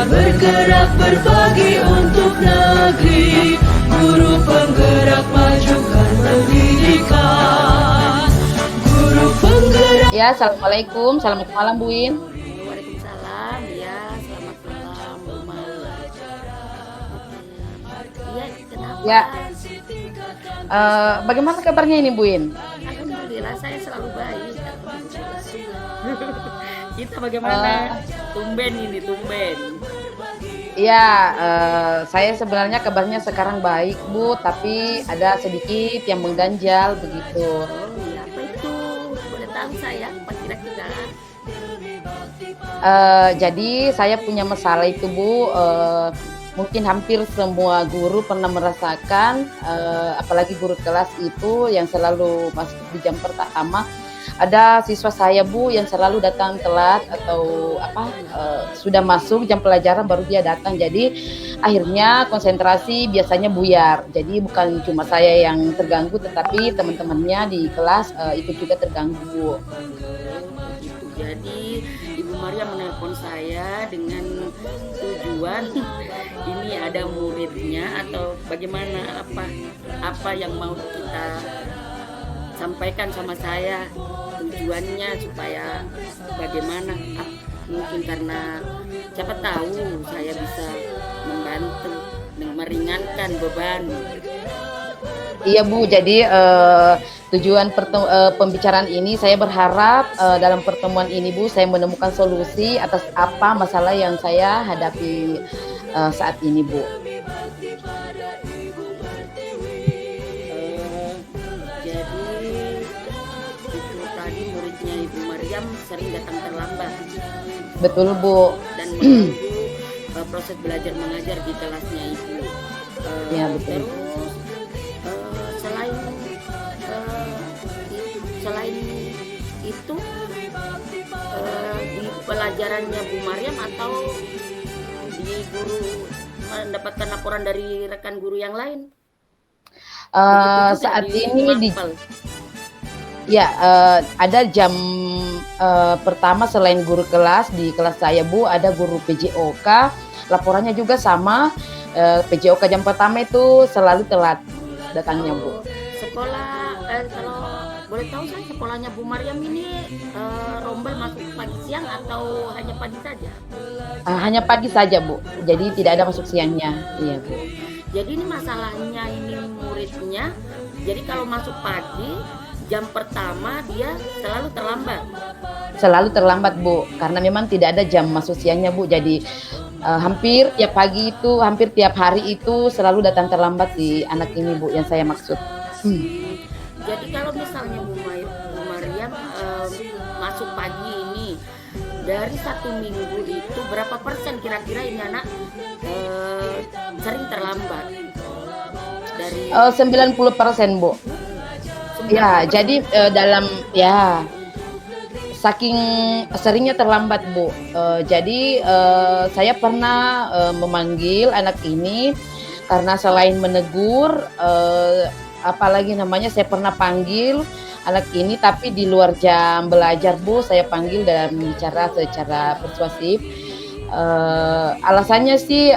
bergerak berbagi untuk negeri, guru penggerak majukan pendidikan, guru penggerak. Ya, assalamualaikum, selamat malam Bu Win. Waalaikumsalam, ya, selamat malam, Bu Maya. Iya, kenapa? Ya, bagaimana kabarnya ini Bu Win? Alhamdulillah, saya selalu baik. Kita bagaimana? Tumben ini, tumben. Ya, saya sebenarnya kabarnya sekarang baik Bu, tapi ada sedikit yang mengganjal begitu. Oh iya, apa itu? Boleh tahu saya, apa kira-kira? Jadi saya punya masalah itu Bu, mungkin hampir semua guru pernah merasakan, apalagi guru kelas itu yang selalu masuk di jam pertama. Ada siswa saya Bu yang selalu datang telat atau sudah masuk jam pelajaran baru dia datang. Jadi akhirnya konsentrasi biasanya buyar. Jadi bukan cuma saya yang terganggu, tetapi teman-temannya di kelas ikut juga terganggu Bu. Begitu. Jadi Ibu Maria menelpon saya dengan tujuan ini ada muridnya atau bagaimana, apa yang mau kita sampaikan sama saya, tujuannya supaya bagaimana, mungkin karena siapa tahu saya bisa membantu meringankan beban. Iya Bu, jadi tujuan pembicaraan ini saya berharap dalam pertemuan ini Bu saya menemukan solusi atas apa masalah yang saya hadapi saat ini Bu. Jadi itu tadi muridnya Ibu Maryam sering datang terlambat Betul Bu. dan mengganggu proses belajar mengajar di kelasnya Ibu. Ya betul. Terus selain itu di pelajarannya Bu Maryam atau di guru mendapatkan laporan dari rekan guru yang lain? Saat ini ada jam pertama selain guru kelas di kelas saya Bu, ada guru PJOK, laporannya juga sama. PJOK jam pertama itu selalu telat datangnya Bu. Sekolah kalau boleh tahu saya sekolahnya Bu Maryam ini rombel masuk pagi siang atau hanya pagi saja? Hanya pagi saja Bu, jadi tidak ada masuk siangnya. Iya Bu. Jadi ini masalahnya ini muridnya, jadi kalau masuk pagi jam pertama dia selalu terlambat. Selalu terlambat Bu, karena memang tidak ada jam masuk siangnya Bu. Jadi hampir tiap pagi itu, hampir tiap hari itu selalu datang terlambat si anak ini Bu, yang saya maksud. Jadi kalau misalnya Bu Maryam masuk pagi ini, dari 1 minggu itu berapa persen kira-kira ini anak sering terlambat? Dari 90% Bu. Ya, jadi dalam saking seringnya terlambat Bu. Jadi saya pernah memanggil anak ini karena selain menegur, apalagi namanya saya pernah panggil anak ini tapi di luar jam belajar Bu, saya panggil dan bicara secara persuasif. Alasannya sih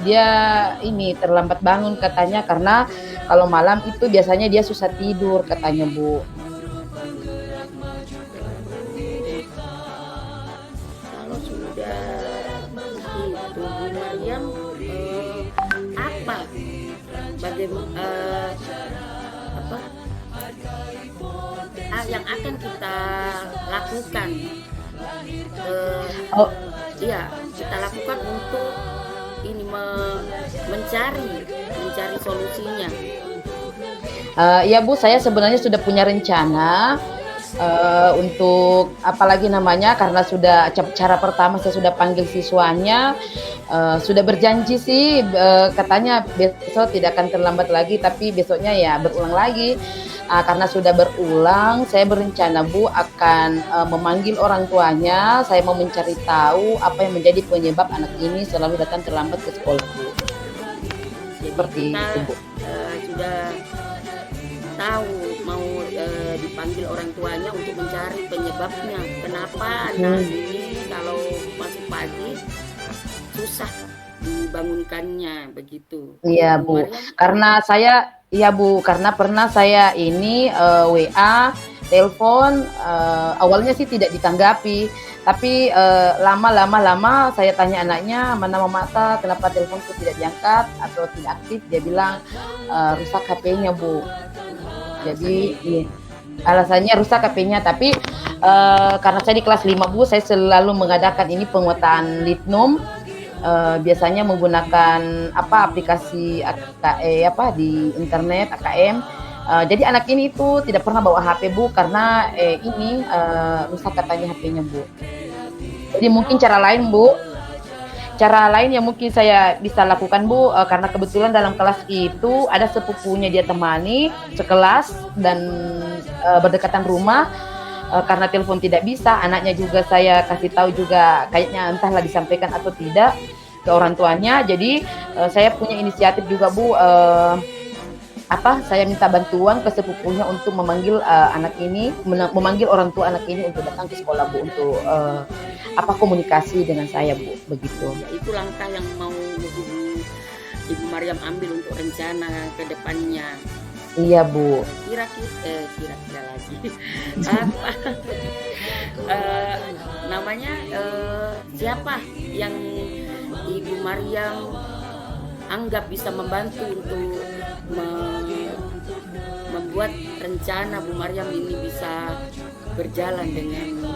dia ini terlambat bangun katanya karena kalau malam itu biasanya dia susah tidur katanya Bu. Kalau sudah itu Bu Maryam yang akan kita lakukan? Kita lakukan untuk ini mencari solusinya. Ya Bu, saya sebenarnya sudah punya rencana untuk apalagi namanya karena sudah cara pertama saya sudah panggil siswanya, sudah berjanji sih katanya besok tidak akan terlambat lagi, tapi besoknya ya berulang lagi. Karena sudah berulang, saya berencana Bu akan memanggil orang tuanya. Saya mau mencari tahu apa yang menjadi penyebab anak ini selalu datang terlambat ke sekolah Bu. Seperti itu Bu. Sudah tahu mau dipanggil orang tuanya untuk mencari penyebabnya. Kenapa anak ini kalau masuk pagi susah dibangunkannya begitu. Iya Bu Bu, Maryam, karena saya iya Bu, karena pernah saya ini WA, telepon, awalnya sih tidak ditanggapi, tapi lama saya tanya anaknya, mana mama Ta, kenapa teleponku tidak diangkat atau tidak aktif? Dia bilang rusak HP-nya Bu. Jadi alasannya itu. iya, alasannya rusak HP-nya, tapi karena saya di kelas 5 Bu, saya selalu mengadakan ini penguatan litnum. Biasanya menggunakan aplikasi apa di internet AKM. Jadi anak ini itu tidak pernah bawa HP Bu karena ini rusak katanya HP-nya Bu. Jadi mungkin cara lain yang mungkin saya bisa lakukan Bu, karena kebetulan dalam kelas itu ada sepupunya dia temani sekelas dan berdekatan rumah. Karena telepon tidak bisa, anaknya juga saya kasih tahu juga kayaknya entahlah disampaikan atau tidak ke orang tuanya. Jadi saya punya inisiatif juga Bu, saya minta bantuan ke sepupunya untuk memanggil anak ini, memanggil orang tua anak ini untuk datang ke sekolah Bu, untuk komunikasi dengan saya Bu, begitu. Ya, itu langkah yang mau Ibu Maryam ambil untuk rencana ke depannya. Iya Bu. Kira-kira lagi apa namanya, siapa yang Ibu Maryam anggap bisa membantu untuk membuat rencana Bu Maryam ini bisa berjalan dengan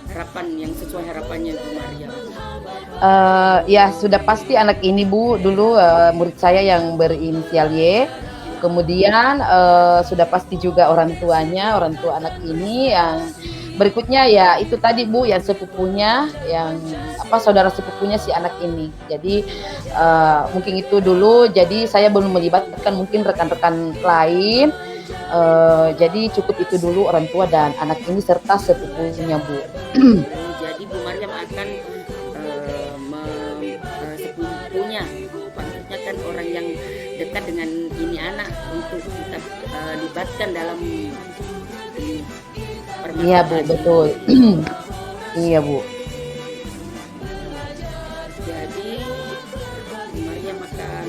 harapan yang sesuai harapannya Bu Maryam. Ya sudah pasti anak ini Bu, dulu murid saya yang berinisial Y. Kemudian sudah pasti juga orang tua anak ini, yang berikutnya ya itu tadi Bu, yang sepupunya, yang saudara sepupunya si anak ini. Jadi mungkin itu dulu, jadi saya belum melibatkan mungkin rekan-rekan lain. Jadi cukup itu dulu, orang tua dan anak ini serta sepupunya Bu. Jadi Bu Maryam akan sepupunya, maksudnya kan orang yang dekat dengan ini anak, untuk kita libatkan dalam ini permasalahan. Iya Bu, betul. Iya Bu. Jadi Bu Maryam akan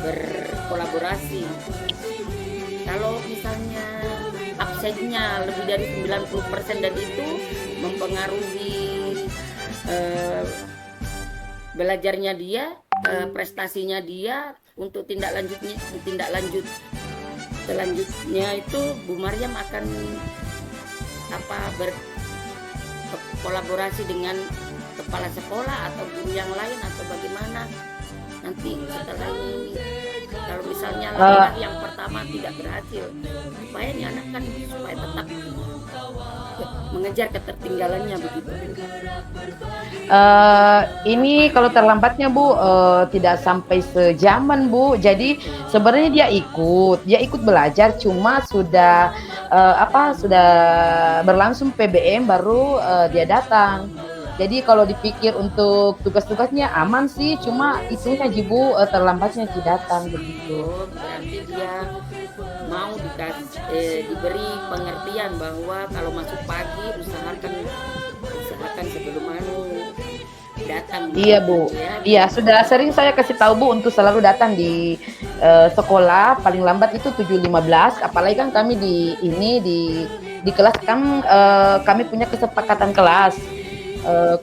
berkolaborasi. Kalau misalnya absennya lebih dari 90% dan itu mempengaruhi belajarnya dia, prestasinya dia, untuk tindak selanjutnya itu Bu Maryam akan berkolaborasi dengan kepala sekolah atau guru yang lain atau bagaimana nanti setelah ini. Kalau misalnya langkah yang pertama tidak berhasil, supaya ini anak kan supaya tetap mengejar ketertinggalannya begitu. Ini kalau terlambatnya Bu, tidak sampai sejaman Bu. Jadi sebenarnya dia ikut belajar, cuma sudah sudah berlangsung PBM baru dia datang. Jadi kalau dipikir untuk tugas-tugasnya aman sih, cuma itunya Bu, terlambatnya dia datang begitu. Berarti dia mau diberi pengertian bahwa kalau masuk pagi usahakan sebelum datang. Iya Bu, iya sudah sering saya kasih tahu Bu untuk selalu datang di sekolah paling lambat itu 7.15. Apalagi kan kami di kelas kan kami punya kesepakatan kelas.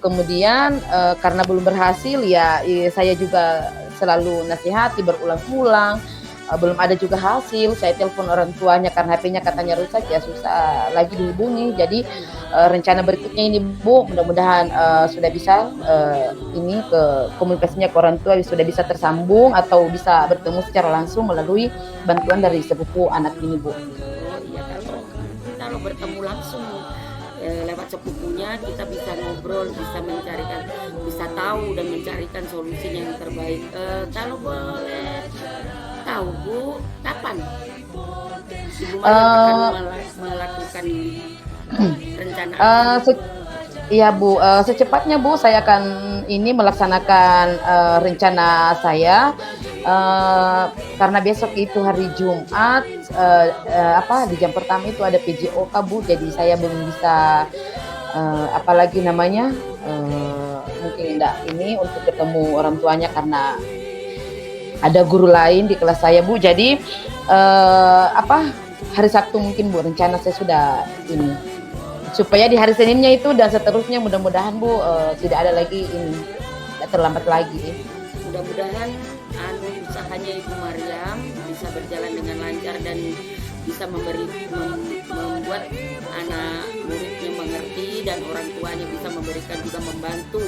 Kemudian karena belum berhasil ya saya juga selalu nasihati berulang-ulang. Belum ada juga hasil, saya telepon orang tuanya karena HP-nya katanya rusak, ya susah lagi dihubungi. Jadi rencana berikutnya ini Bu, mudah-mudahan sudah bisa ini ke komunikasinya ke orang tua sudah bisa tersambung atau bisa bertemu secara langsung melalui bantuan dari sepupu anak ini Bu. Oh iya, kalau bertemu langsung lewat sepupunya kita bisa ngobrol, bisa tahu dan mencarikan solusinya yang terbaik. Kalau boleh tahu Bu, kapan Ibu Maryam akan melakukan rencana? Iya Bu, secepatnya Bu saya akan ini melaksanakan rencana saya, karena besok itu hari Jumat, di jam pertama itu ada PJOK Bu, jadi saya belum bisa mungkin saking enggak ini untuk ketemu orang tuanya karena ada guru lain di kelas saya Bu. Jadi hari Sabtu mungkin Bu rencana saya sudah ini supaya di hari Seninnya itu dan seterusnya mudah-mudahan Bu tidak ada lagi ini, tidak terlambat lagi. Mudah-mudahan usahanya Ibu Maryam bisa berjalan dengan lancar dan bisa membuat anak muridnya mengerti dan orang tuanya bisa memberikan juga membantu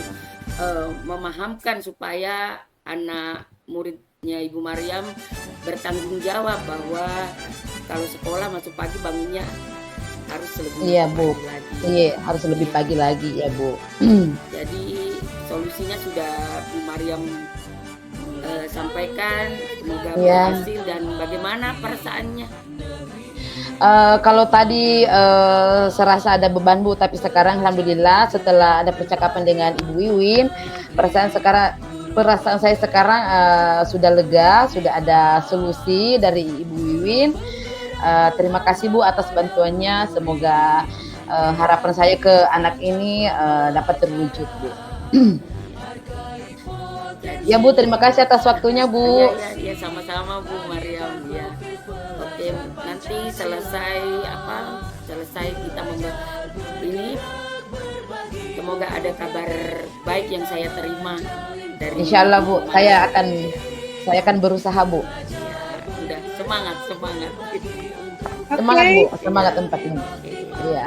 memahamkan supaya anak muridnya Ibu Maryam bertanggung jawab bahwa kalau sekolah masuk pagi bangunnya harus lebih Bu. pagi lagi. Iya, harus lebih pagi lagi ya Bu. Jadi solusinya sudah Bu Maryam sampaikan, semoga berhasil. Dan bagaimana perasaannya? Kalau tadi serasa ada beban Bu, tapi sekarang alhamdulillah setelah ada percakapan dengan Ibu Wiwin, perasaan saya sekarang sudah lega, sudah ada solusi dari Ibu Wiwin. Terima kasih Bu atas bantuannya. Semoga harapan saya ke anak ini dapat terwujud Bu. Ya Bu, terima kasih atas waktunya Bu. Ya, sama-sama Bu Maryam ya. Oke, nanti selesai kita membahas ini, semoga ada kabar baik yang saya terima dari Insya Allah Bu, saya akan berusaha Bu. Ya, udah semangat. Semangat Bu, semangat tempat ini. Iya.